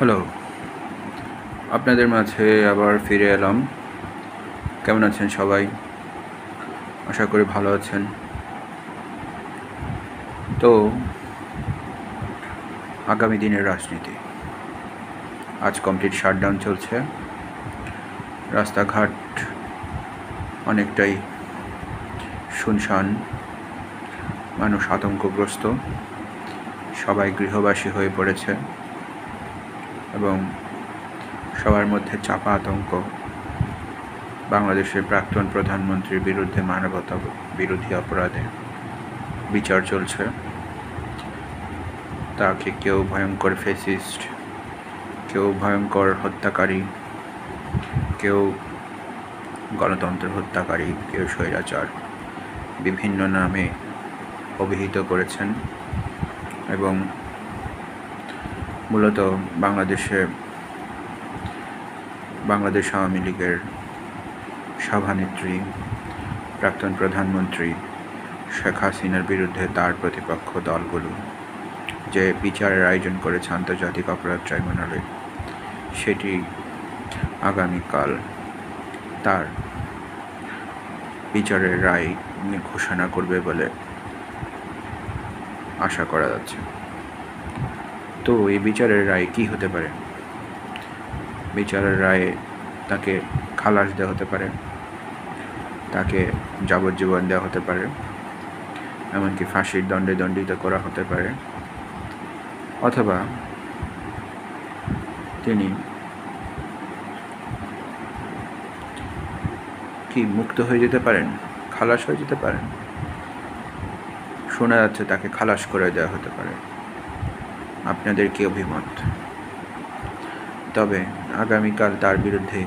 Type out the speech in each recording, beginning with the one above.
Hello, আপনাদের মাঝে আবার ফিরে এলাম। কেমন আছেন সবাই? আশা করি ভালো আছেন। তো আগামী দিনের রাজনীতি, আজ কমপ্লিট শাটডাউন চলছে। রাস্তাঘাট অনেকটাই শুনশান, মানুষ আতঙ্কগ্রস্ত, সবাই গৃহবাসী হয়ে পড়েছে এবং সবার মধ্যে চাপা আতঙ্ক। বাংলাদেশের প্রাক্তন প্রধানমন্ত্রীর বিরুদ্ধে মানবতা বিরোধী অপরাধে বিচার চলছে। তাকে কেউ ভয়ঙ্কর ফ্যাসিস্ট, কেউ ভয়ঙ্কর হত্যাকারী, কেউ গণতন্ত্র হত্যাকারী, কেউ স্বৈরাচার, বিভিন্ন নামে অভিহিত করেছেন এবং মূলত বাংলাদেশ আওয়ামী লীগের সভানেত্রী, প্রাক্তন প্রধানমন্ত্রী শেখ হাসিনার বিরুদ্ধে তার প্রতিপক্ষ দলগুলো যে বিচারের আয়োজন করেছে আন্তর্জাতিক অপরাধ ট্রাইব্যুনালে, সেটি আগামীকাল তার বিচারের রায় ঘোষণা করবে বলে আশা করা যাচ্ছে। তো এই বিচারের রায় কি হতে পারে? বিচারের রায়ে তাকে খালাস দেওয়া হতে পারে, তাকে যাবজ্জীবন দেওয়া হতে পারে, এমনকি ফাঁসির দণ্ডে দণ্ডিত করা হতে পারে, অথবা তিনি কি মুক্ত হয়ে যেতে পারেন, খালাস হয়ে যেতে পারেন। শোনা যাচ্ছে তাকে খালাস করে দেওয়া হতে পারে। আপনাদের কি অভিমত? তবে আগামীকাল তার বিরুদ্ধে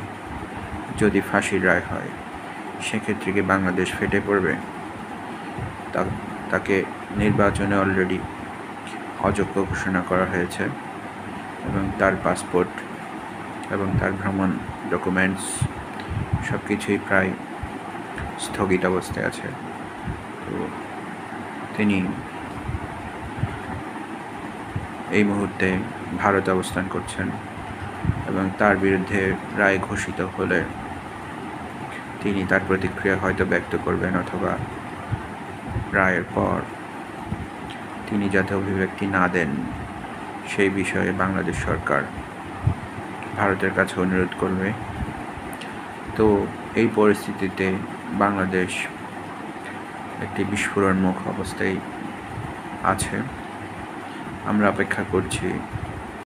যদি ফাঁসির রায় হয়, সেক্ষেত্রে কি বাংলাদেশ ফেটে পড়বে? তাকে নির্বাচনে অলরেডি অযোগ্য ঘোষণা করা হয়েছে এবং তার পাসপোর্ট এবং তার ভ্রমণ ডকুমেন্টস সব কিছুই প্রায় স্থগিত অবস্থায় আছে। তো তিনি এই মুহূর্তে ভারতে অবস্থান করছেন এবং তার বিরুদ্ধে রায় ঘোষিত হলে তিনি তার প্রতিক্রিয়া হয়তো ব্যক্ত করবেন, অথবা রায়ের পর তিনি যাতে অভিব্যক্তি না দেন সেই বিষয়ে বাংলাদেশ সরকার ভারতের কাছে অনুরোধ করবে। তো এই পরিস্থিতিতে বাংলাদেশ একটি বিস্ফোরণমুখ অবস্থায় আছে। আমরা অপেক্ষা করছি